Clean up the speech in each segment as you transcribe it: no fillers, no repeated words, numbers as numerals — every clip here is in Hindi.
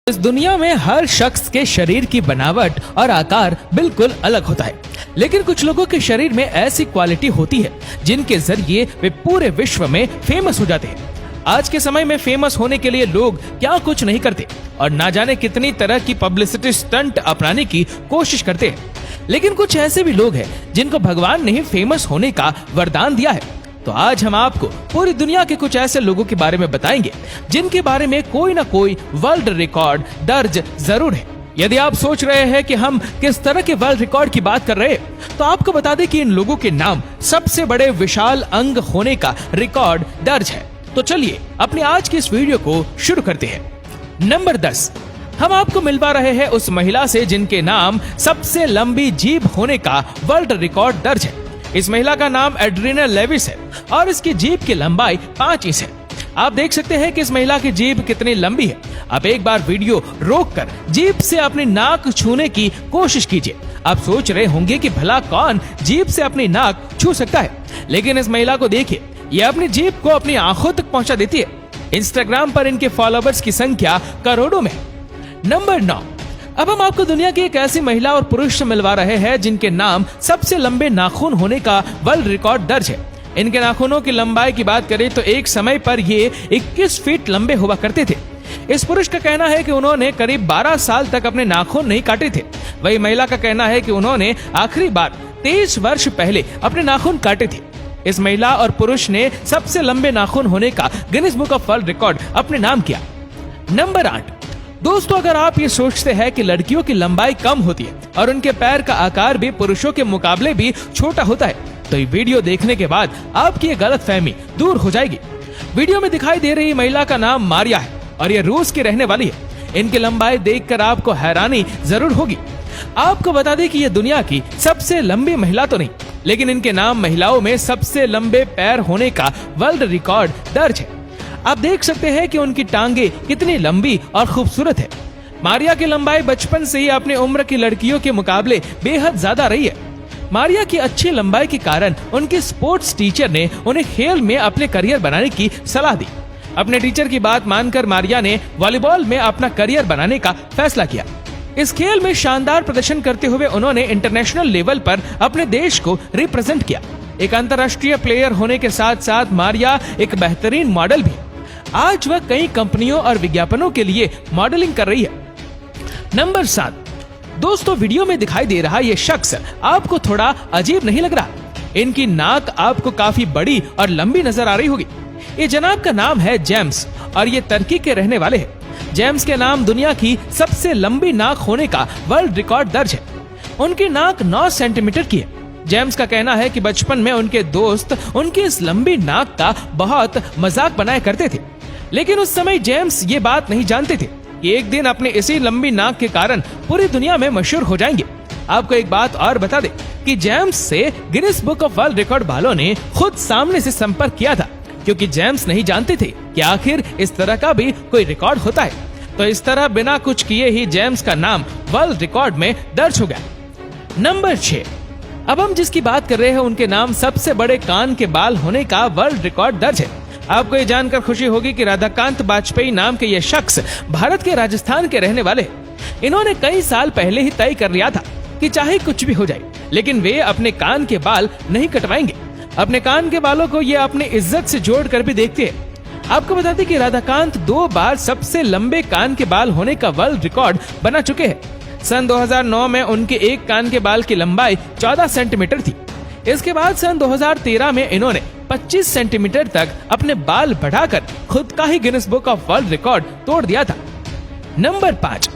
इस दुनिया में हर शख्स के शरीर की बनावट और आकार बिल्कुल अलग होता है, लेकिन कुछ लोगों के शरीर में ऐसी क्वालिटी होती है जिनके जरिए वे पूरे विश्व में फेमस हो जाते हैं। आज के समय में फेमस होने के लिए लोग क्या कुछ नहीं करते और ना जाने कितनी तरह की पब्लिसिटी स्टंट अपनाने की कोशिश करते हैं, लेकिन कुछ ऐसे भी लोग हैं जिनको भगवान ने फेमस होने का वरदान दिया है। तो आज हम आपको पूरी दुनिया के कुछ ऐसे लोगों के बारे में बताएंगे जिनके बारे में कोई ना कोई वर्ल्ड रिकॉर्ड दर्ज जरूर है। यदि आप सोच रहे हैं कि हम किस तरह के वर्ल्ड रिकॉर्ड की बात कर रहे हैं, तो आपको बता दें कि इन लोगों के नाम सबसे बड़े विशाल अंग होने का रिकॉर्ड दर्ज है। तो चलिए अपनी आज की इस वीडियो को शुरू करते हैं। नंबर 10, हम आपको मिलवा रहे हैं उस महिला से जिनके नाम सबसे लंबी जीभ होने का वर्ल्ड रिकॉर्ड दर्ज है। इस महिला का नाम एड्रीना लेविस है और इसकी जीभ की लंबाई 5 इंच है। आप देख सकते हैं कि इस महिला की जीभ कितनी लंबी है। आप एक बार वीडियो रोककर जीभ से अपनी नाक छूने की कोशिश कीजिए। आप सोच रहे होंगे कि भला कौन जीभ से अपनी नाक छू सकता है, लेकिन इस महिला को देखिए, ये अपनी जीभ को अपनी आंखों तक पहुंचा देती है। इंस्टाग्राम पर इनके फॉलोवर्स की संख्या करोड़ों में। नंबर 9, अब हम आपको दुनिया की एक ऐसी महिला और पुरुष से मिलवा रहे हैं जिनके नाम सबसे लंबे नाखून होने का वर्ल्ड रिकॉर्ड दर्ज है। इनके नाखूनों की लंबाई की बात करें तो एक समय पर ये 21 फीट लंबे हुआ करते थे। इस पुरुष का कहना है कि उन्होंने करीब 12 साल तक अपने नाखून नहीं काटे थे। वही महिला का कहना है कि उन्होंने आखिरी बार 23 वर्ष पहले अपने नाखून काटे थे। इस महिला और पुरुष ने सबसे लंबे नाखून होने का Guinness book of world record अपने नाम किया। नंबर 8, दोस्तों, अगर आप ये सोचते हैं कि लड़कियों की लंबाई कम होती है और उनके पैर का आकार भी पुरुषों के मुकाबले भी छोटा होता है, तो ये वीडियो देखने के बाद आपकी ये गलतफहमी दूर हो जाएगी। वीडियो में दिखाई दे रही महिला का नाम मारिया है और ये रूस की रहने वाली है। इनकी लंबाई देखकर आपको हैरानी जरूर होगी। आपको बता दें कि ये दुनिया की सबसे लंबी महिला तो नहीं, लेकिन इनके नाम महिलाओं में सबसे लंबे पैर होने का वर्ल्ड रिकॉर्ड दर्ज है। आप देख सकते हैं कि उनकी टांगे कितनी लंबी और खूबसूरत है। मारिया की लंबाई बचपन से ही अपनी उम्र की लड़कियों के मुकाबले बेहद ज्यादा रही है। मारिया की अच्छी लंबाई के कारण उनके स्पोर्ट्स टीचर ने उन्हें खेल में अपने करियर बनाने की सलाह दी। अपने टीचर की बात मानकर मारिया ने वॉलीबॉल में अपना करियर बनाने का फैसला किया। इस खेल में शानदार प्रदर्शन करते हुए उन्होंने इंटरनेशनल लेवल पर अपने देश को रिप्रेजेंट किया। एक अंतर्राष्ट्रीय प्लेयर होने के साथ साथ मारिया एक बेहतरीन मॉडल भी। आज वह कई कंपनियों और विज्ञापनों के लिए मॉडलिंग कर रही है। नंबर 7, दोस्तों, वीडियो में दिखाई दे रहा ये शख्स आपको थोड़ा अजीब नहीं लग रहा? इनकी नाक आपको काफी बड़ी और लंबी नजर आ रही होगी। ये जनाब का नाम है जेम्स और ये तुर्की के रहने वाले हैं। जेम्स के नाम दुनिया की सबसे लंबी नाक होने का वर्ल्ड रिकॉर्ड दर्ज है। उनकी नाक 9 सेंटीमीटर की है। जेम्स का कहना है कि बचपन में उनके दोस्त उनकी इस लंबी नाक का बहुत मजाक बनाया करते थे, लेकिन उस समय जेम्स ये बात नहीं जानते थे कि एक दिन अपने इसी लंबी नाक के कारण पूरी दुनिया में मशहूर हो जाएंगे। आपको एक बात और बता दें कि जेम्स से Guinness book of world record वालों ने खुद सामने से संपर्क किया था, क्योंकि जेम्स नहीं जानते थे कि आखिर इस तरह का भी कोई रिकॉर्ड होता है। तो इस तरह बिना कुछ किए ही जेम्स का नाम वर्ल्ड रिकॉर्ड में दर्ज हो गया। नंबर 6, अब हम जिसकी बात कर रहे हैं उनके नाम सबसे बड़े कान के बाल होने का वर्ल्ड रिकॉर्ड दर्ज है। आपको ये जानकर खुशी होगी कि राधाकांत बाजपेयी नाम के ये शख्स भारत के राजस्थान के रहने वाले हैं। इन्होंने कई साल पहले ही तय कर लिया था कि चाहे कुछ भी हो जाए, लेकिन वे अपने कान के बाल नहीं कटवाएंगे। अपने कान के बालों को ये अपनी इज्जत से जोड़ कर भी देखते हैं। आपको बता दें कि राधाकांत 2 बार सबसे लंबे कान के बाल होने का वर्ल्ड रिकॉर्ड बना चुके हैं। सन 2009 में उनके एक कान के बाल की लंबाई 14 सेंटीमीटर थी। इसके बाद सन 2013 में इन्होंने 25 सेंटीमीटर तक अपने बाल बढ़ाकर खुद का ही Guinness book of world record तोड़ दिया था। नंबर 5,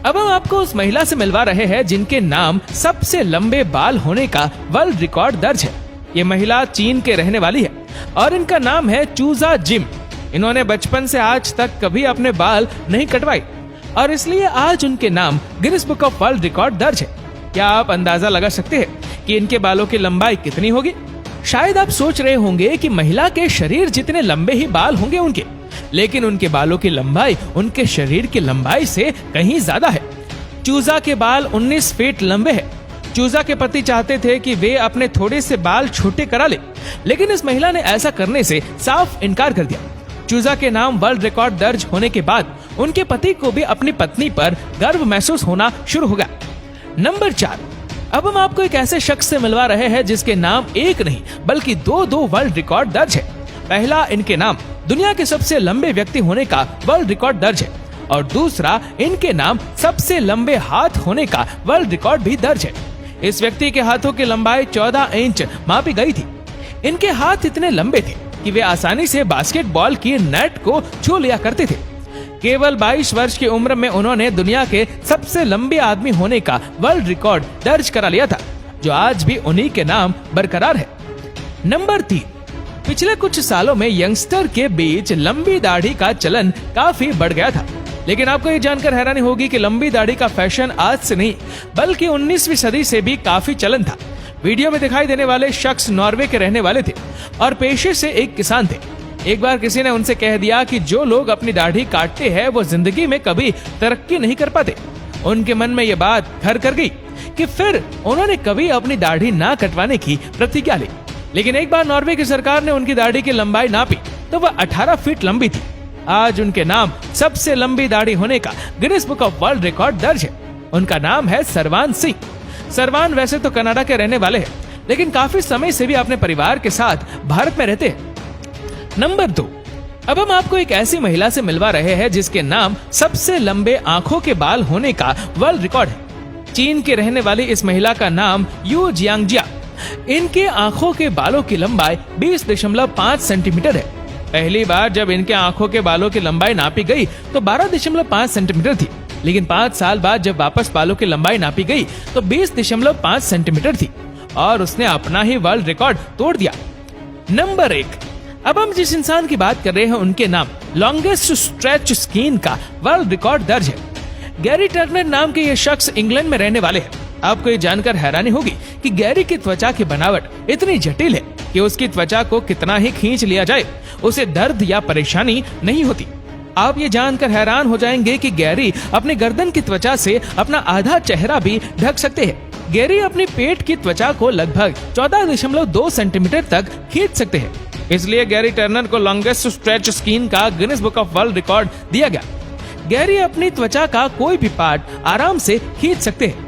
अब हम आपको उस महिला से मिलवा रहे हैं जिनके नाम सबसे लंबे बाल होने का वर्ल्ड रिकॉर्ड दर्ज है। ये महिला चीन के रहने वाली है और इनका नाम है चूजा जिम। इन्होंने बचपन से आज तक कभी अपने बाल नहीं कटवाए और इसलिए आज उनके नाम Guinness book of world record दर्ज है। क्या आप अंदाजा लगा सकते हैं कि इनके बालों की लंबाई कितनी होगी? शायद आप सोच रहे होंगे कि महिला के शरीर जितने लंबे ही बाल होंगे उनके, लेकिन उनके बालों की लंबाई उनके शरीर की लंबाई से कहीं ज्यादा है। चूजा के बाल 19 फीट लंबे हैं। चूजा के पति चाहते थे कि वे अपने थोड़े से बाल छोटे करा ले, लेकिन इस महिला ने ऐसा करने से साफ इनकार कर दिया। चूजा के नाम वर्ल्ड रिकॉर्ड दर्ज होने के बाद उनके पति को भी अपनी पत्नी पर गर्व महसूस होना शुरू हो गया। नंबर 4, अब हम आपको एक ऐसे शख्स से मिलवा रहे हैं जिसके नाम एक नहीं बल्कि दो वर्ल्ड रिकॉर्ड दर्ज है। पहला, इनके नाम दुनिया के सबसे लंबे व्यक्ति होने का वर्ल्ड रिकॉर्ड दर्ज है और दूसरा, इनके नाम सबसे लंबे हाथ होने का वर्ल्ड रिकॉर्ड भी दर्ज है। इस व्यक्ति के हाथों की लंबाई 14 इंच मापी गई थी। इनके हाथ इतने लंबे थे कि वे आसानी से बास्केटबॉल की नेट को छू लिया करते थे। केवल 22 वर्ष की उम्र में उन्होंने दुनिया के सबसे लंबे आदमी होने का वर्ल्ड रिकॉर्ड दर्ज करा लिया था, जो आज भी उन्हीं के नाम बरकरार है। नंबर 3, पिछले कुछ सालों में यंगस्टर के बीच लंबी दाढ़ी का चलन काफी बढ़ गया था। लेकिन आपको ये जानकर हैरानी होगी कि लंबी दाढ़ी का फैशन आज से नहीं बल्कि 19वीं सदी से भी काफी चलन था। वीडियो में दिखाई देने वाले शख्स नॉर्वे के रहने वाले थे और पेशे से एक किसान थे। एक बार किसी ने उनसे कह दिया कि जो लोग अपनी दाढ़ी काटते हैं वो जिंदगी में कभी तरक्की नहीं कर पाते। उनके मन में ये बात घर कर गई कि फिर उन्होंने कभी अपनी दाढ़ी ना कटवाने की प्रतिज्ञा ली। लेकिन एक बार नॉर्वे की सरकार ने उनकी दाढ़ी की लंबाई नापी तो वह 18 फीट लंबी थी। आज उनके नाम सबसे लंबी दाढ़ी होने का Guinness book of world record दर्ज है। उनका नाम है सरवान सिंह। सरवान वैसे तो कनाडा के रहने वाले हैं, लेकिन काफी समय से भी अपने परिवार के साथ भारत में रहते हैं। नंबर 2, अब हम आपको एक ऐसी महिला से मिलवा रहे हैं जिसके नाम सबसे लंबे आंखों के बाल होने का वर्ल्ड रिकॉर्ड है। चीन के रहने वाली इस महिला का नाम यू जियांगजिया। इनके आंखों के बालों की लंबाई 20.5 सेंटीमीटर है। पहली बार जब इनके आंखों के बालों की लंबाई नापी गई तो 12.5 सेंटीमीटर थी, लेकिन 5 साल बाद जब वापस बालों की लंबाई नापी गई तो 20.5 सेंटीमीटर थी और उसने अपना ही वर्ल्ड रिकॉर्ड तोड़ दिया। नंबर 1, अब हम जिस इंसान की बात कर रहे हैं उनके नाम लॉन्गेस्ट स्ट्रेच स्किन का वर्ल्ड रिकॉर्ड दर्ज है। गैरी टर्नर नाम के ये शख्स इंग्लैंड में रहने वाले हैं। आपको ये जानकर हैरानी होगी कि गैरी की त्वचा की बनावट इतनी जटिल है कि उसकी त्वचा को कितना ही खींच लिया जाए उसे दर्द या परेशानी नहीं होती। आप ये जानकर हैरान हो जाएंगे कि गैरी अपने गर्दन की त्वचा से अपना आधा चेहरा भी ढक सकते हैं। गैरी अपनी पेट की त्वचा को लगभग 14.2 सेंटीमीटर तक खींच सकते हैं। इसलिए गैरी टर्नर को लॉन्गेस्ट स्ट्रेच स्किन का Guinness book of world record दिया गया। गैरी अपनी त्वचा का कोई भी पार्ट आराम से खींच सकते हैं।